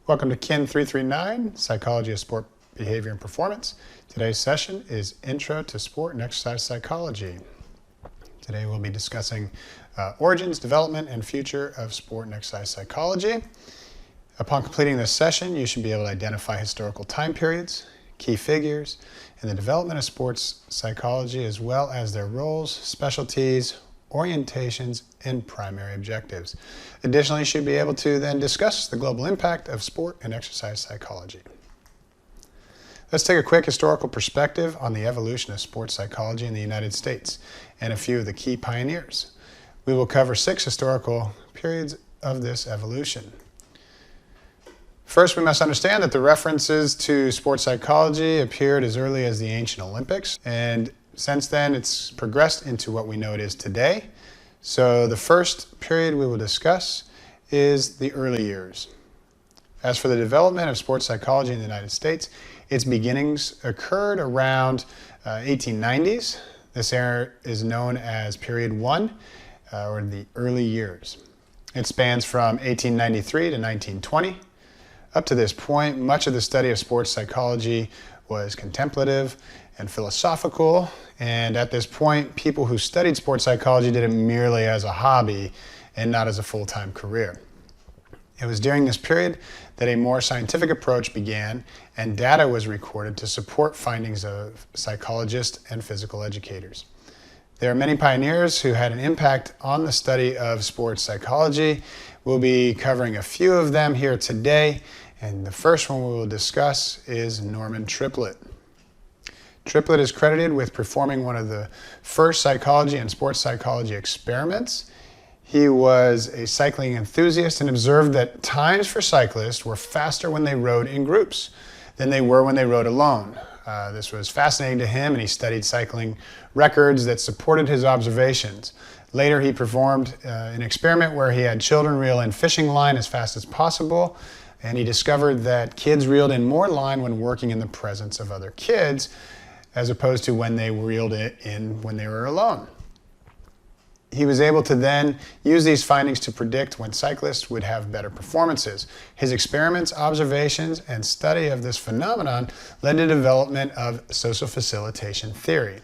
Welcome to KIN 339, Psychology of Sport Behavior and Performance. Today's session is Intro to Sport and Exercise Psychology. Today we'll be discussing origins, development, and future of sport and exercise psychology. Upon completing this session, you should be able to identify historical time periods, key figures, and the development of sports psychology, as well as their roles, specialties, orientations, and primary objectives. Additionally, you should be able to then discuss the global impact of sport and exercise psychology. Let's take a quick historical perspective on the evolution of sports psychology in the United States and a few of the key pioneers. We will cover 6 historical periods of this evolution. First, we must understand that the references to sports psychology appeared as early as the ancient Olympics, and since then it's progressed into what we know it is today. So the first period we will discuss is the early years. As for the development of sports psychology in the United States, its beginnings occurred around 1890s. This era is known as Period 1, or the early years. It spans from 1893 to 1920. Up to this point, much of the study of sports psychology was contemplative and philosophical, and at this point, people who studied sports psychology did it merely as a hobby and not as a full-time career. It was during this period that a more scientific approach began and data was recorded to support findings of psychologists and physical educators. There are many pioneers who had an impact on the study of sports psychology. We'll be covering a few of them here today, and the first one we will discuss is Norman Triplett. Triplett is credited with performing one of the first psychology and sports psychology experiments. He was a cycling enthusiast and observed that times for cyclists were faster when they rode in groups than they were when they rode alone. This was fascinating to him, and he studied cycling records that supported his observations. Later, he performed an experiment where he had children reel in fishing line as fast as possible, and he discovered that kids reeled in more line when working in the presence of other kids, as opposed to when they reeled it in when they were alone. He was able to then use these findings to predict when cyclists would have better performances. His experiments, observations, and study of this phenomenon led to the development of social facilitation theory.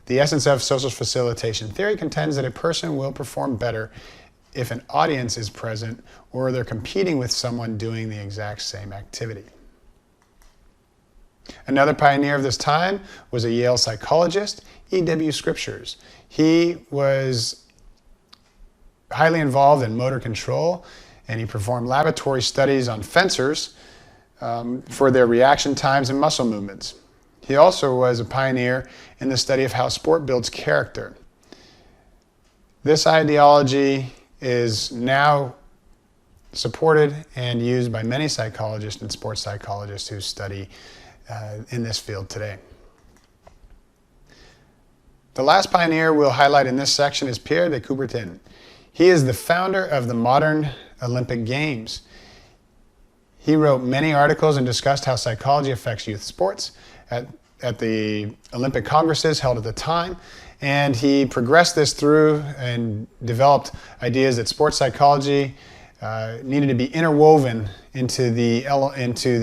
The essence of social facilitation theory contends that a person will perform better if an audience is present or they're competing with someone doing the exact same activity. Another pioneer of this time was a Yale psychologist, E.W. Scriptures. He was highly involved in motor control, and he performed laboratory studies on fencers for their reaction times and muscle movements. He also was a pioneer in the study of how sport builds character. This ideology is now supported and used by many psychologists and sports psychologists who study in this field today. The last pioneer we'll highlight in this section is Pierre de Coubertin. He is the founder of the modern Olympic Games. He wrote many articles and discussed how psychology affects youth sports at the Olympic Congresses held at the time, and he progressed this through and developed ideas that sports psychology needed to be interwoven into the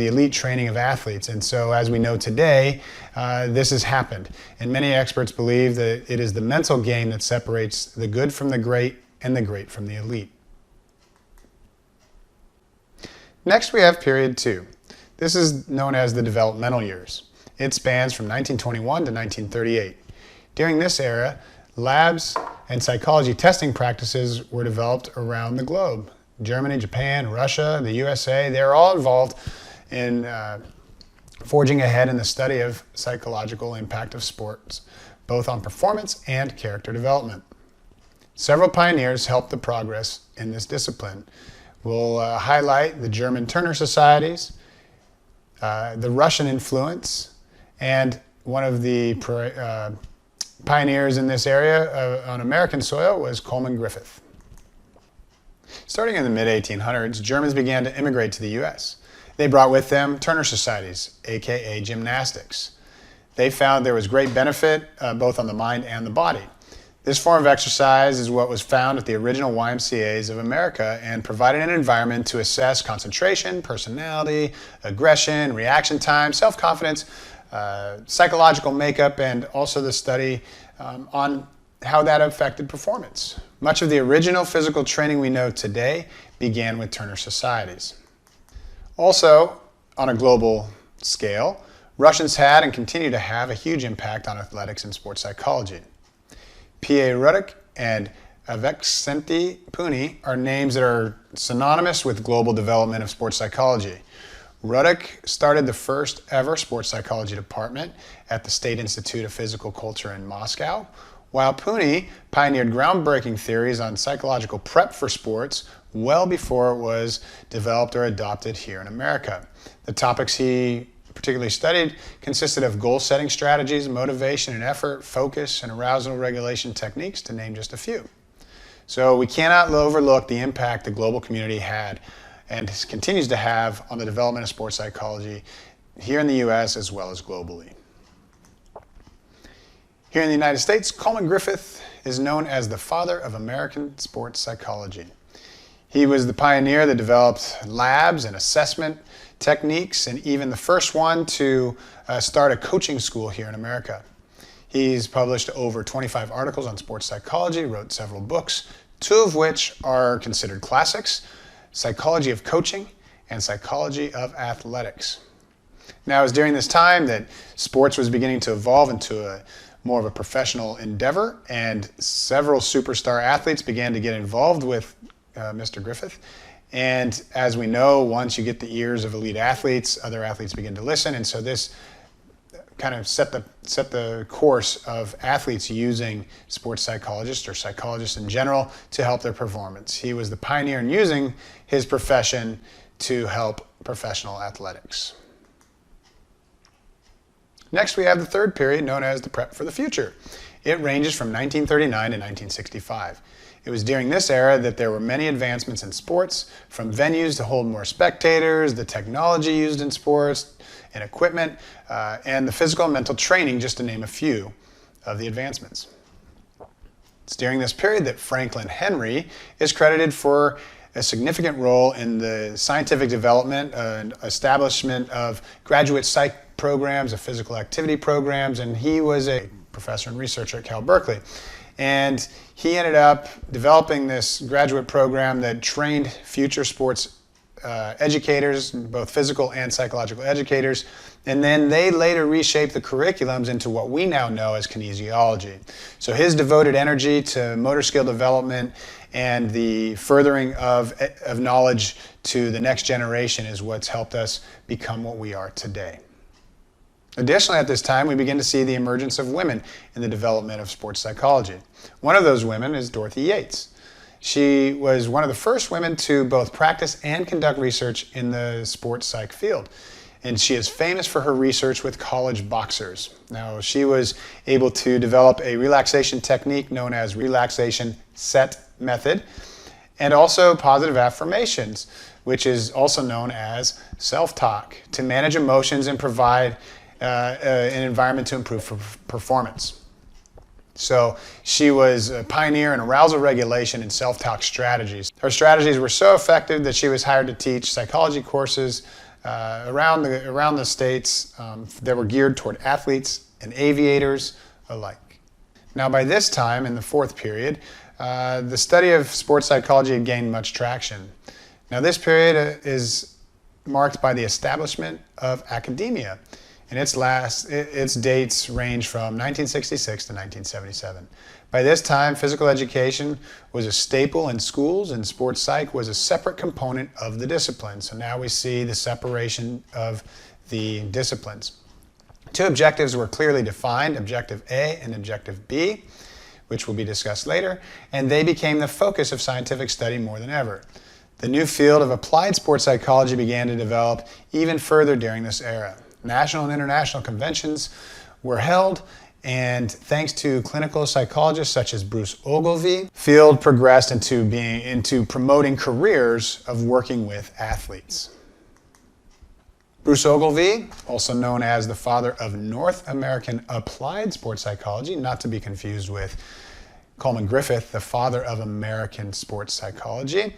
elite training of athletes. And so, as we know today, this has happened. And many experts believe that it is the mental game that separates the good from the great and the great from the elite. Next, we have Period 2. This is known as the developmental years. It spans from 1921 to 1938. During this era, labs and psychology testing practices were developed around the globe. Germany, Japan, Russia, the USA, they're all involved in forging ahead in the study of psychological impact of sports, both on performance and character development. Several pioneers helped the progress in this discipline. We'll highlight the German Turner Societies, the Russian influence, and one of the pioneers in this area on American soil was Coleman Griffith. Starting in the mid-1800s, Germans began to immigrate to the U.S. They brought with them Turner Societies, aka gymnastics. They found there was great benefit both on the mind and the body. This form of exercise is what was found at the original YMCAs of America and provided an environment to assess concentration, personality, aggression, reaction time, self-confidence, psychological makeup, and also the study on how that affected performance. Much of the original physical training we know today began with Turner Societies. Also, on a global scale, Russians had and continue to have a huge impact on athletics and sports psychology. P.A. Ruddock and Avexenti Puni are names that are synonymous with global development of sports psychology. Ruddock started the first ever sports psychology department at the State Institute of Physical Culture in Moscow, while Puni pioneered groundbreaking theories on psychological prep for sports well before it was developed or adopted here in America. The topics he particularly studied consisted of goal-setting strategies, motivation and effort, focus, and arousal regulation techniques, to name just a few. So we cannot overlook the impact the global community had and continues to have on the development of sports psychology here in the U.S. as well as globally. Here in the United States, Coleman Griffith is known as the father of American sports psychology. He was the pioneer that developed labs and assessment techniques, and even the first one to start a coaching school here in America. He's published over 25 articles on sports psychology, wrote several books, two of which are considered classics: Psychology of Coaching and Psychology of Athletics. Now, it was during this time that sports was beginning to evolve into more of a professional endeavor, and several superstar athletes began to get involved with Mr. Griffith. And as we know, once you get the ears of elite athletes, other athletes begin to listen. And so this kind of set the course of athletes using sports psychologists or psychologists in general to help their performance. He was the pioneer in using his profession to help professional athletics. Next, we have the third period, known as the Prep for the Future. It ranges from 1939 to 1965. It was during this era that there were many advancements in sports, from venues to hold more spectators, the technology used in sports and equipment, and the physical and mental training, just to name a few of the advancements. It's during this period that Franklin Henry is credited for a significant role in the scientific development and establishment of graduate psych programs, of physical activity programs, and he was a professor and researcher at Cal Berkeley. And he ended up developing this graduate program that trained future sports educators, both physical and psychological educators, and then they later reshaped the curriculums into what we now know as kinesiology. So his devoted energy to motor skill development and the furthering of knowledge to the next generation is what's helped us become what we are today. Additionally, at this time, we begin to see the emergence of women in the development of sports psychology. One of those women is Dorothy Yates. She was one of the first women to both practice and conduct research in the sports psych field. And she is famous for her research with college boxers. Now, she was able to develop a relaxation technique known as relaxation set method, and also positive affirmations, which is also known as self-talk, to manage emotions and provide an environment to improve performance. So she was a pioneer in arousal regulation and self-talk strategies. Her strategies were so effective that she was hired to teach psychology courses around the states that were geared toward athletes and aviators alike. Now, by this time, in the fourth period, the study of sports psychology had gained much traction. Now, this period is marked by the establishment of academia, and its dates range from 1966 to 1977. By this time, physical education was a staple in schools, and sports psych was a separate component of the discipline. So now we see the separation of the disciplines. Two objectives were clearly defined, Objective A and Objective B, which will be discussed later, and they became the focus of scientific study more than ever. The new field of applied sports psychology began to develop even further during this era. National and international conventions were held, and thanks to clinical psychologists such as Bruce Ogilvie, field progressed into promoting careers of working with athletes. Bruce Ogilvie, also known as the father of North American applied sports psychology, not to be confused with Coleman Griffith, the father of American sports psychology.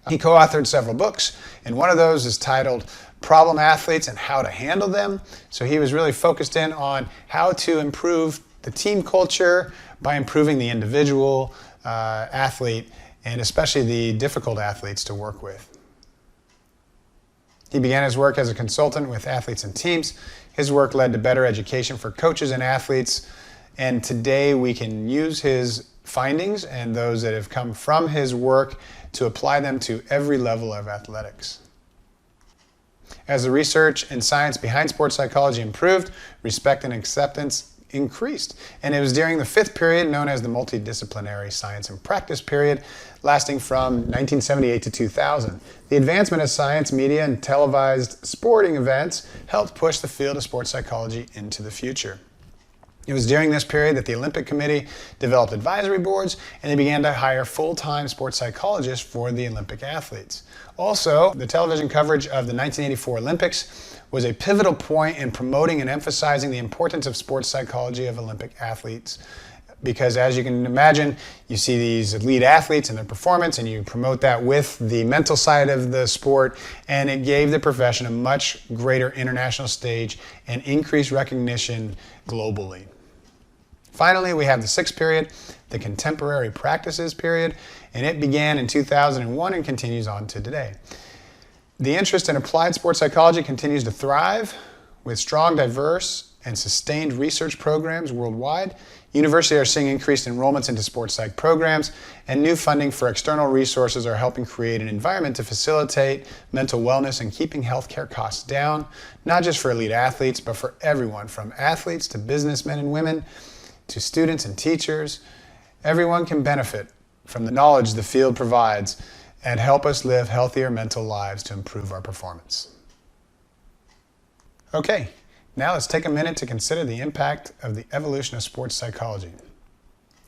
He co-authored several books, and one of those is titled Problem Athletes and How to Handle Them. So he was really focused in on how to improve the team culture by improving the individual athlete, and especially the difficult athletes to work with. He began his work as a consultant with athletes and teams. His work led to better education for coaches and athletes, and today we can use his findings and those that have come from his work to apply them to every level of athletics. As the research and science behind sports psychology improved, respect and acceptance increased. And it was during the fifth period, known as the multidisciplinary science and practice period, lasting from 1978 to 2000. The advancement of science, media, and televised sporting events helped push the field of sports psychology into the future. It was during this period that the Olympic Committee developed advisory boards, and they began to hire full-time sports psychologists for the Olympic athletes. Also, the television coverage of the 1984 Olympics was a pivotal point in promoting and emphasizing the importance of sports psychology of Olympic athletes. Because as you can imagine, you see these elite athletes and their performance, and you promote that with the mental side of the sport, and it gave the profession a much greater international stage and increased recognition globally. Finally, we have the sixth period, the contemporary practices period, and it began in 2001 and continues on to today. The interest in applied sports psychology continues to thrive with strong, diverse, and sustained research programs worldwide. Universities are seeing increased enrollments into sports psych programs, and new funding for external resources are helping create an environment to facilitate mental wellness and keeping healthcare costs down, not just for elite athletes, but for everyone, from athletes to businessmen and women, to students and teachers. Everyone can benefit from the knowledge the field provides and help us live healthier mental lives to improve our performance. Okay, now let's take a minute to consider the impact of the evolution of sports psychology.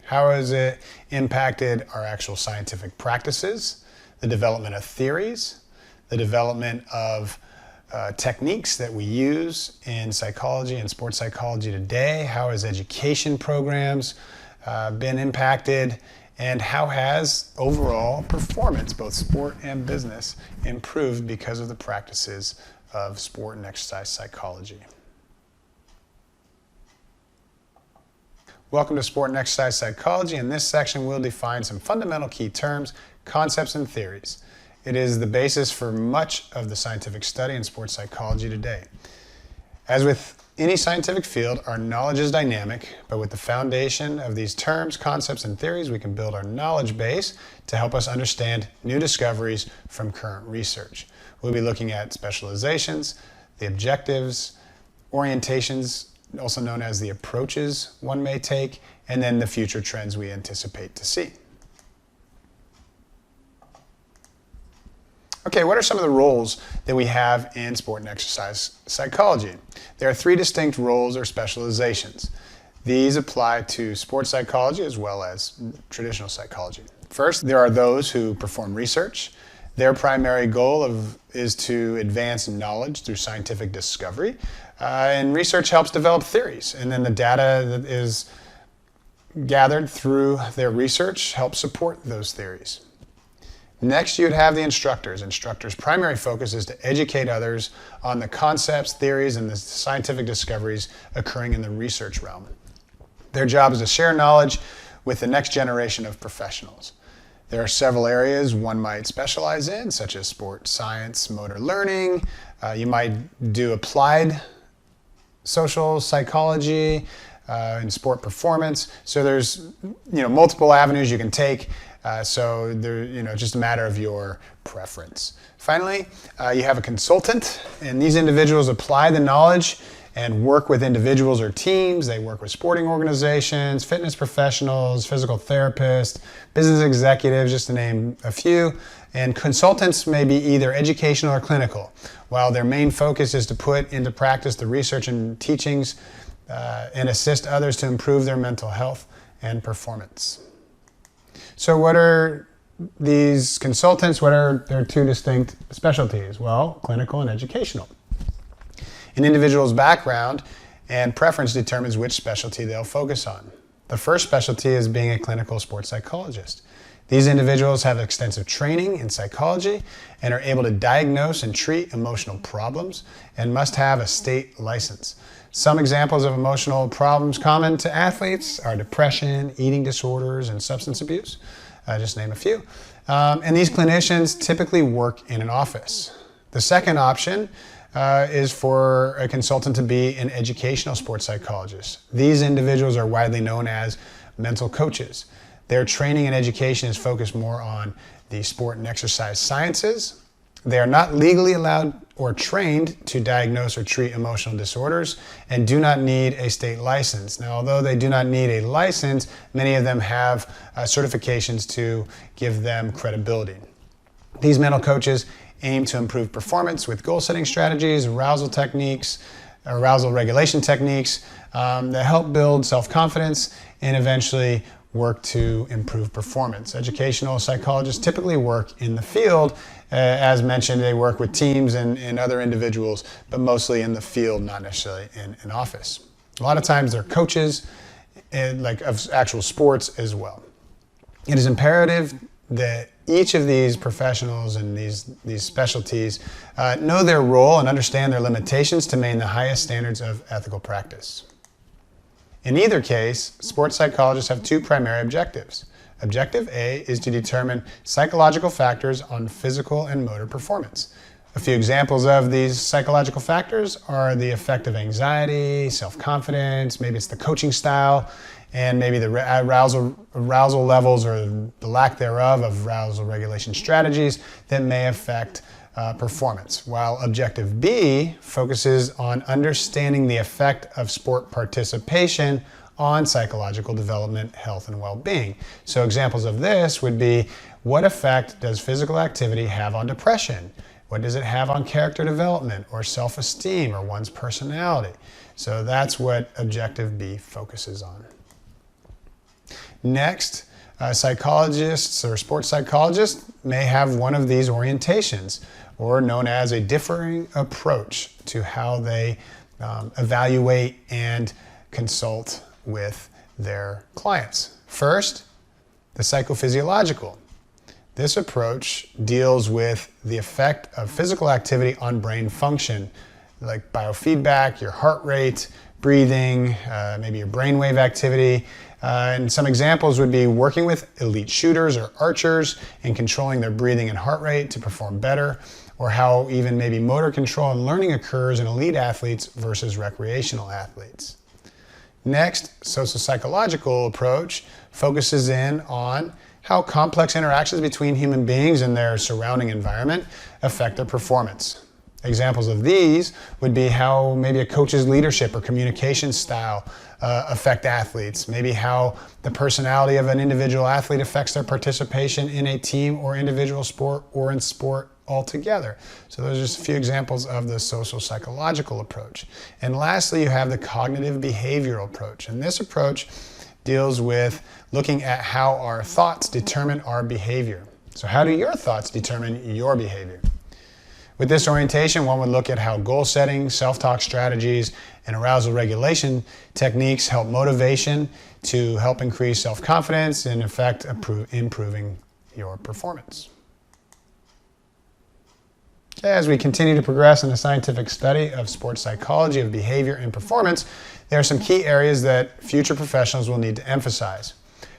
How has it impacted our actual scientific practices, the development of theories, the development of techniques that we use in psychology and sports psychology today? How has education programs been impacted? And how has overall performance, both sport and business, improved because of the practices of sport and exercise psychology? Welcome to Sport and Exercise Psychology. In this section, we'll define some fundamental key terms, concepts, and theories. It is the basis for much of the scientific study in sports psychology today. As with any scientific field, our knowledge is dynamic, but with the foundation of these terms, concepts, and theories, we can build our knowledge base to help us understand new discoveries from current research. We'll be looking at specializations, the objectives, orientations, also known as the approaches one may take, and then the future trends we anticipate to see. Okay, what are some of the roles that we have in sport and exercise psychology? There are three distinct roles or specializations. These apply to sports psychology as well as traditional psychology. First, there are those who perform research. Their primary goal is to advance knowledge through scientific discovery. And research helps develop theories. And then the data that is gathered through their research helps support those theories. Next, you'd have the instructors. Instructors' primary focus is to educate others on the concepts, theories, and the scientific discoveries occurring in the research realm. Their job is to share knowledge with the next generation of professionals. There are several areas one might specialize in, such as sport science, motor learning. You might do applied social psychology and sport performance. So there's multiple avenues you can take. So just a matter of your preference. Finally, you have a consultant, and these individuals apply the knowledge and work with individuals or teams. They work with sporting organizations, fitness professionals, physical therapists, business executives, just to name a few. And consultants may be either educational or clinical, while their main focus is to put into practice the research and teachings and assist others to improve their mental health and performance. So what are these consultants? What are their two distinct specialties? Well, clinical and educational. An individual's background and preference determines which specialty they'll focus on. The first specialty is being a clinical sports psychologist. These individuals have extensive training in psychology and are able to diagnose and treat emotional problems and must have a state license. Some examples of emotional problems common to athletes are depression, eating disorders, and substance abuse. Just name a few. And these clinicians typically work in an office. The second option is for a consultant to be an educational sports psychologist. These individuals are widely known as mental coaches. Their training and education is focused more on the sport and exercise sciences. They are not legally allowed or trained to diagnose or treat emotional disorders and do not need a state license. Now, although they do not need a license, many of them have certifications to give them credibility. These mental coaches aim to improve performance with goal-setting strategies, arousal regulation techniques that help build self-confidence and eventually work to improve performance. Educational psychologists typically work in the field. As mentioned, they work with teams and other individuals, but mostly in the field, not necessarily in an office. A lot of times they're coaches of actual sports as well. It is imperative that each of these professionals and these specialties know their role and understand their limitations to maintain the highest standards of ethical practice. In either case, sports psychologists have two primary objectives. Objective A is to determine psychological factors on physical and motor performance. A few examples of these psychological factors are the effect of anxiety, self-confidence, maybe it's the coaching style, and maybe the arousal levels or the lack thereof of arousal regulation strategies that may affect performance, while Objective B focuses on understanding the effect of sport participation on psychological development, health, and well-being. So examples of this would be, what effect does physical activity have on depression? What does it have on character development or self-esteem or one's personality? So that's what Objective B focuses on. Next, psychologists or sports psychologists may have one of these orientations, or known as a differing approach to how they evaluate and consult with their clients. First, the psychophysiological. This approach deals with the effect of physical activity on brain function, like biofeedback, your heart rate, breathing, maybe your brainwave activity. And some examples would be working with elite shooters or archers and controlling their breathing and heart rate to perform better, or how even maybe motor control and learning occurs in elite athletes versus recreational athletes. Next, socio-psychological approach focuses in on how complex interactions between human beings and their surrounding environment affect their performance. Examples of these would be how maybe a coach's leadership or communication style affect athletes, maybe how the personality of an individual athlete affects their participation in a team or individual sport or in sport altogether. So those are just a few examples of the social psychological approach. And lastly, you have the cognitive behavioral approach. And this approach deals with looking at how our thoughts determine our behavior. So how do your thoughts determine your behavior? With this orientation, one would look at how goal setting, self-talk strategies, and arousal regulation techniques help motivation to help increase self-confidence and in effect improving your performance. As we continue to progress in the scientific study of sports psychology of behavior and performance, there are some key areas that future professionals will need to emphasize.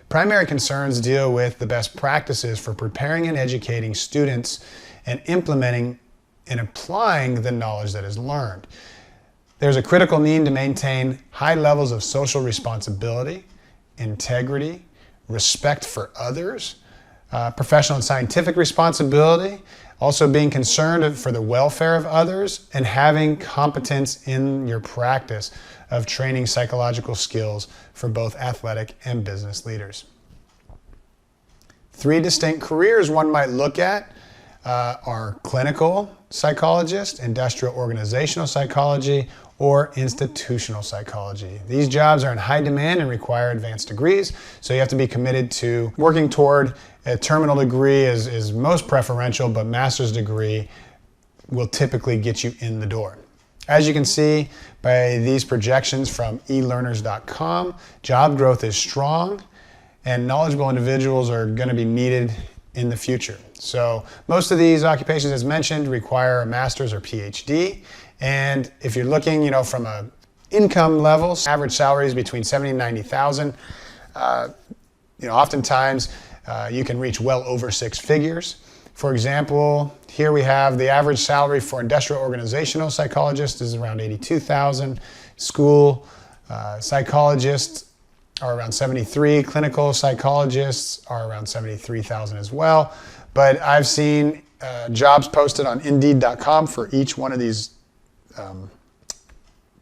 Primary concerns deal with the best practices for preparing and educating students and implementing and applying the knowledge that is learned. There's a critical need to maintain high levels of social responsibility, integrity, respect for others, professional and scientific responsibility, also being concerned for the welfare of others, and having competence in your practice of training psychological skills for both athletic and business leaders. Three distinct careers one might look at are clinical psychologist, industrial organizational psychology, or institutional psychology. These jobs are in high demand and require advanced degrees, so you have to be committed to working toward a terminal degree is most preferential, but master's degree will typically get you in the door. As you can see by these projections from elearners.com, job growth is strong and knowledgeable individuals are going to be needed in the future. So most of these occupations, as mentioned, require a master's or PhD. And if you're looking, from a income levels, average salaries between 70 and 90,000. Oftentimes you can reach well over six figures. For example, here we have the average salary for industrial organizational psychologists is around 82,000. School psychologists are around 73. Clinical psychologists are around 73,000 as well. But I've seen jobs posted on Indeed.com for each one of these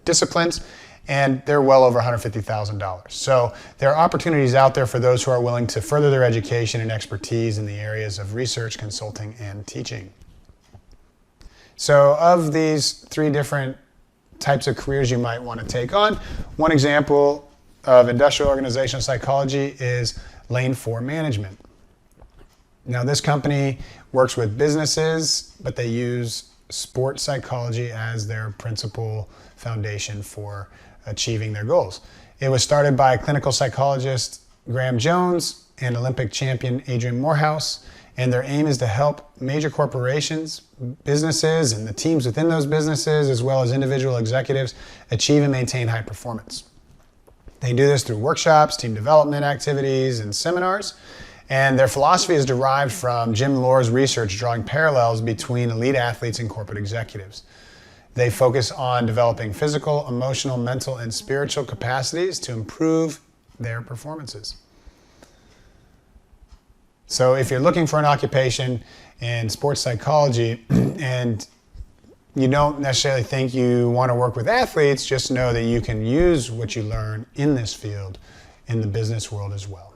disciplines, and they're well over $150,000. So there are opportunities out there for those who are willing to further their education and expertise in the areas of research, consulting, and teaching. So of these three different types of careers you might want to take on, one example of industrial organizational psychology is Lane 4 Management. Now this company works with businesses, but they use sports psychology as their principal foundation for achieving their goals. It was started by clinical psychologist Graham Jones and Olympic champion Adrian Morehouse, and their aim is to help major corporations, businesses, and the teams within those businesses, as well as individual executives, achieve and maintain high performance. They do this through workshops, team development activities, and seminars, and their philosophy is derived from Jim Lohr's research drawing parallels between elite athletes and corporate executives. They focus on developing physical, emotional, mental, and spiritual capacities to improve their performances. So if you're looking for an occupation in sports psychology and you don't necessarily think you want to work with athletes, just know that you can use what you learn in this field in the business world as well.